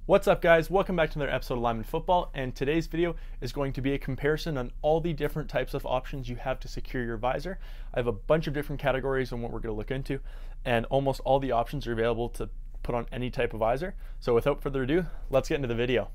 What's up, guys? Welcome back to another episode of Lineman Football, and today's video is going to be a comparison on all the different types of options you have to secure your visor. I have a bunch of different categories on what we're going to look into, and almost all the options are available to put on any type of visor. So without further ado, let's get into the video.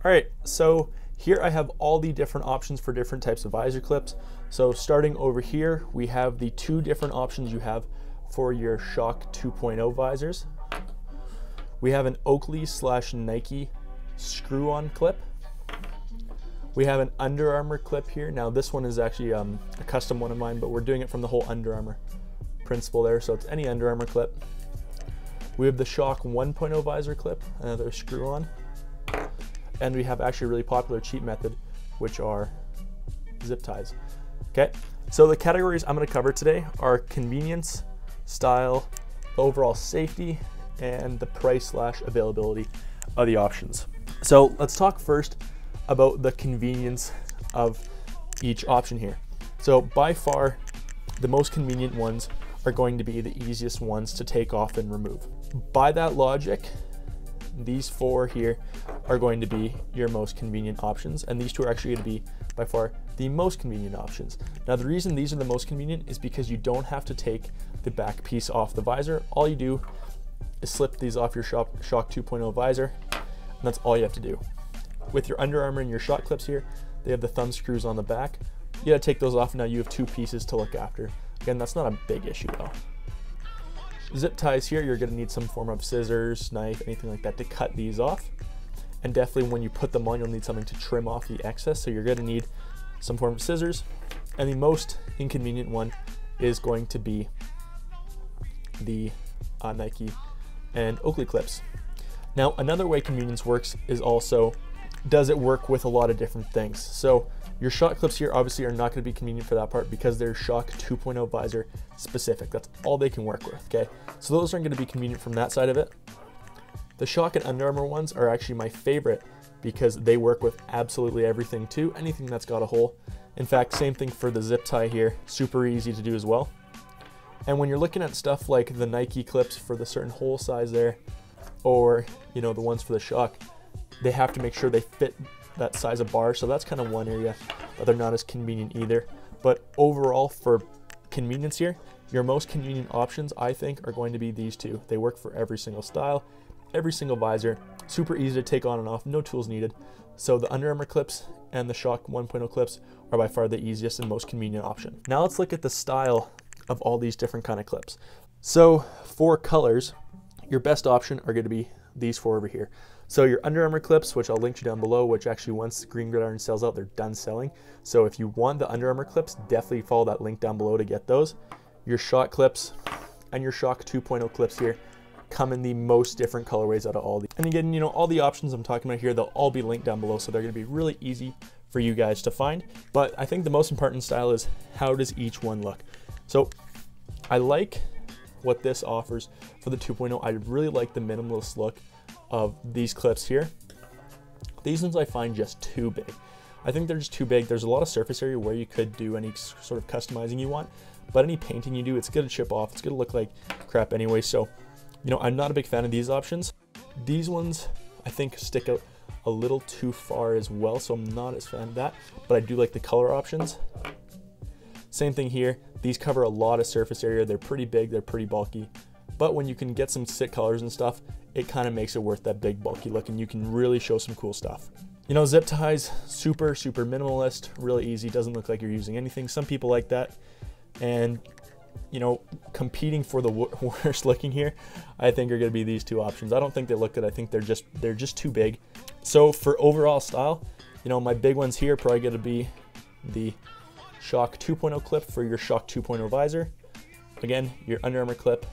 All right, so here I have all the different options for different types of visor clips. So starting over here, we have the two different options you have for your SHOC 2.0 visors. We have an Oakley/Nike screw-on clip. We have an Under Armour clip here. Now this one is actually a custom one of mine, but we're doing it from the whole Under Armour principle there, so it's any Under Armour clip. We have the SHOC 1.0 visor clip, another screw-on. And we have actually a really popular cheap method, which are zip ties. Okay, so the categories I'm going to cover today are convenience, style, overall safety, and the price/availability of the options. So let's talk first about the convenience of each option here. So by far, the most convenient ones are going to be the easiest ones to take off and remove. By that logic, these four here are going to be your most convenient options, and these two are actually going to be by far the most convenient options. Now the reason these are the most convenient is because you don't have to take the back piece off the visor. All you do is slip these off your SHOC 2.0 visor, and that's all you have to do. With your Under Armour and your SHOC clips here, they have the thumb screws on the back. You gotta take those off. Now you have two pieces to look after. Again, that's not a big issue though. Zip ties here, you're gonna need some form of scissors, knife, anything like that to cut these off. And definitely when you put them on, you'll need something to trim off the excess. So you're gonna need some form of scissors. And the most inconvenient one is going to be the Nike and Oakley clips. Now, another way convenience works is also, does it work with a lot of different things? So your SHOC clips here obviously are not going to be convenient for that part because they're SHOC 2.0 visor specific. That's all they can work with, okay? So those aren't going to be convenient from that side of it. The SHOC and Under Armour ones are actually my favorite because they work with absolutely everything too, anything that's got a hole. In fact, same thing for the zip tie here, super easy to do as well. And when you're looking at stuff like the Nike clips for the certain hole size there, or the ones for the SHOC, they have to make sure they fit that size of bar, so that's kind of one area that they're not as convenient either. But overall, for convenience here, your most convenient options I think are going to be these two. They work for every single style, every single visor, super easy to take on and off, no tools needed. So the Under Armour clips and the SHOC 1.0 clips are by far the easiest and most convenient option. Now let's look at the style of all these different kind of clips. So for colors, your best option are going to be these four over here. So your Under Armour clips, which I'll link you down below, which actually once Green Gridiron sells out, they're done selling. So if you want the Under Armour clips, definitely follow that link down below to get those. Your SHOC clips and your SHOC 2.0 clips here come in the most different colorways out of all these. And again, all the options I'm talking about here, they'll all be linked down below, so they're going to be really easy for you guys to find. But I think the most important style is, how does each one look? So I like what this offers for the 2.0. I really like the minimalist look of these clips here. These ones I find just too big. I think they're just too big. There's a lot of surface area where you could do any sort of customizing you want, but any painting you do, it's gonna chip off. It's gonna look like crap anyway. So, I'm not a big fan of these options. These ones I think stick out a little too far as well, so I'm not as fan of that, but I do like the color options. Same thing here. These cover a lot of surface area. They're pretty big, they're pretty bulky, but when you can get some sick colors and stuff, it kind of makes it worth that big bulky look, and you can really show some cool stuff. Zip ties, super minimalist, really easy, doesn't look like you're using anything. Some people like that, and competing for the worst looking here, I think are going to be these two options. I don't think they look good. I think they're just too big. So for overall style, my big ones here probably going to be the SHOC 2.0 clip for your SHOC 2.0 visor. Again, your Under Armour clip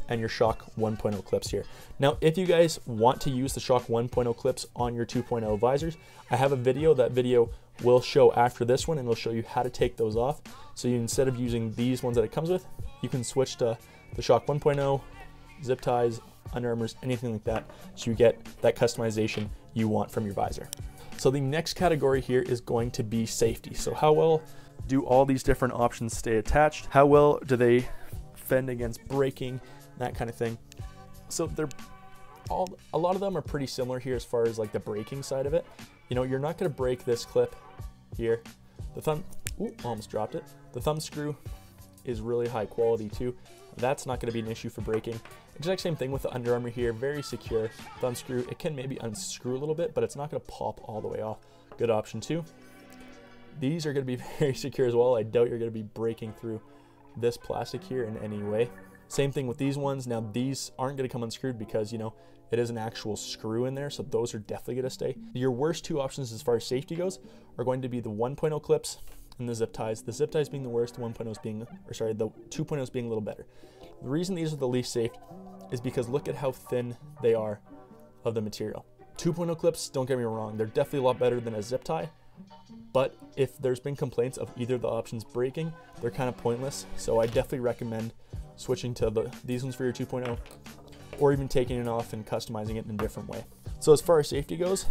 and your SHOC 1.0 clips here. Now, if you guys want to use the SHOC 1.0 clips on your 2.0 visors, I have a video. That video will show after this one, and it'll show you how to take those off. So instead of using these ones that it comes with, you can switch to the SHOC 1.0, zip ties, Under Armours, anything like that, so you get that customization you want from your visor. So the next category here is going to be safety. So how well Do all these different options stay attached? How well do they fend against breaking, that kind of thing? So a lot of them are pretty similar here as far as like the breaking side of it. You know, you're not going to break this clip here. The thumb, ooh, almost dropped it. The thumb screw is really high quality too. That's not going to be an issue for breaking. Exact same thing with the Under Armour here, very secure. Thumb screw, it can maybe unscrew a little bit, but it's not going to pop all the way off. Good option too. These are going to be very secure as well. I doubt you're going to be breaking through this plastic here in any way. Same thing with these ones. Now these aren't going to come unscrewed because, you know, it is an actual screw in there, so those are definitely going to stay. Your worst two options as far as safety goes are going to be the 1.0 clips and the zip ties. The zip ties being the worst, the 1.0s being, or sorry, the 2.0s being a little better. The reason these are the least safe is because look at how thin they are of the material. 2.0 clips, don't get me wrong, they're definitely a lot better than a zip tie, but if there's been complaints of either of the options breaking, they're kind of pointless. So I definitely recommend switching to these ones for your 2.0, or even taking it off and customizing it in a different way. So as far as safety goes,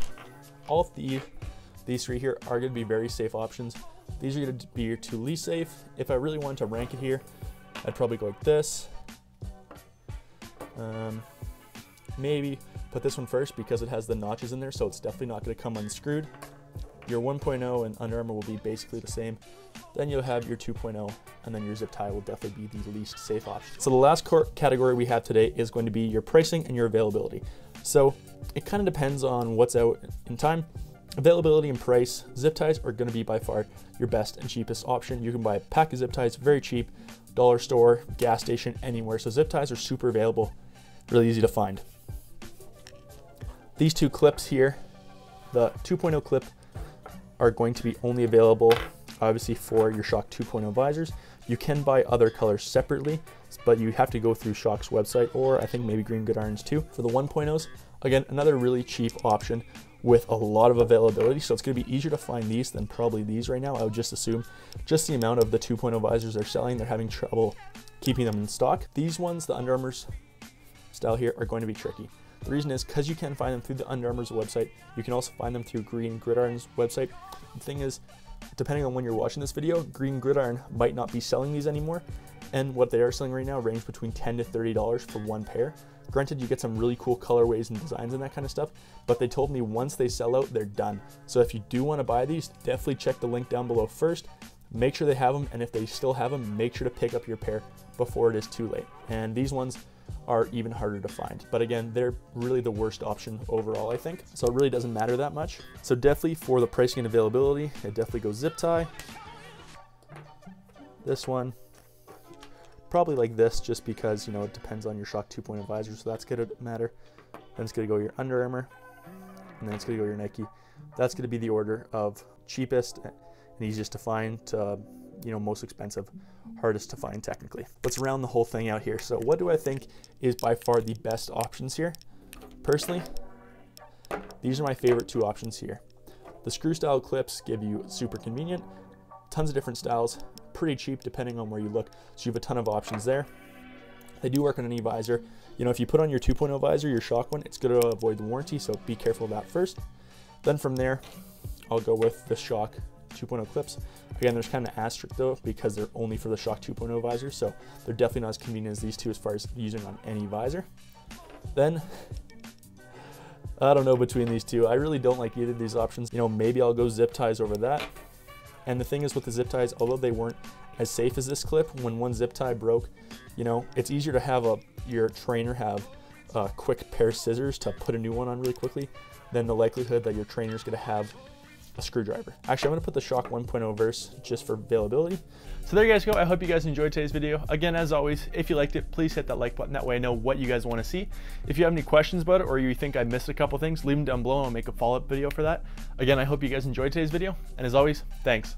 all of these three here are going to be very safe options. These are going to be your two least safe. If I really wanted to rank it here, I'd probably go like this. Maybe put this one first because it has the notches in there, so it's definitely not going to come unscrewed. Your 1.0 and Under Armour will be basically the same. Then you'll have your 2.0, and then your zip tie will definitely be the least safe option. So the last category we have today is going to be your pricing and your availability. So it kind of depends on what's out in time. Availability and price, zip ties are going to be by far your best and cheapest option. You can buy a pack of zip ties, very cheap, dollar store, gas station, anywhere. So zip ties are super available, really easy to find. These two clips here, the 2.0 clip, are going to be only available obviously for your SHOC 2.0 visors. You can buy other colors separately, but you have to go through SHOC's website, or I think maybe Green Good Irons too. For the 1.0s, again, another really cheap option with a lot of availability, so it's going to be easier to find these than probably these right now. I would just assume just the amount of the 2.0 visors they're selling, they're having trouble keeping them in stock. These ones, the Under Armour's style here, are going to be tricky. The reason is because you can find them through the Under Armour's website. You can also find them through Green Gridiron's website. The thing is, depending on when you're watching this video, Green Gridiron might not be selling these anymore, and what they are selling right now range between $10 to $30 for one pair. Granted, you get some really cool colorways and designs and that kind of stuff, but they told me once they sell out, they're done. So if you do want to buy these, definitely check the link down below first. Make sure they have them, and if they still have them, make sure to pick up your pair before it is too late. And these ones are even harder to find, but again, they're really the worst option overall, I think, so it really doesn't matter that much. So definitely for the pricing and availability, it definitely goes zip tie. This one probably like this, just because, you know, it depends on your SHOC 2.0 visor, so that's gonna matter. Then it's gonna go your Under Armour, and then it's gonna go your Nike. That's gonna be the order of cheapest and easiest to find to, you know, most expensive, hardest to find technically. Let's round the whole thing out here. So what do I think is by far the best options here? Personally, these are my favorite two options here. The screw style clips give you super convenient, tons of different styles, pretty cheap depending on where you look. So you have a ton of options there. They do work on any visor. You know, if you put on your 2.0 visor, your SHOC one, it's going to avoid the warranty, so be careful of that first. Then from there, I'll go with the SHOC 2.0 clips. Again, there's kind of an asterisk though, because they're only for the SHOC 2.0 visor, so they're definitely not as convenient as these two as far as using on any visor. Then, I don't know between these two. I really don't like either of these options. You know, maybe I'll go zip ties over that. And the thing is with the zip ties, although they weren't as safe as this clip, when one zip tie broke, you know, it's easier to have your trainer have a quick pair of scissors to put a new one on really quickly than the likelihood that your trainer's gonna have a screwdriver. Actually, I'm gonna put the SHOC 1.0 verse just for availability. So there you guys go. I hope you guys enjoyed today's video. Again, as always, if you liked it, please hit that like button. That way I know what you guys wanna see. If you have any questions about it, or you think I missed a couple things, leave them down below and I'll make a follow-up video for that. Again, I hope you guys enjoyed today's video. And as always, thanks.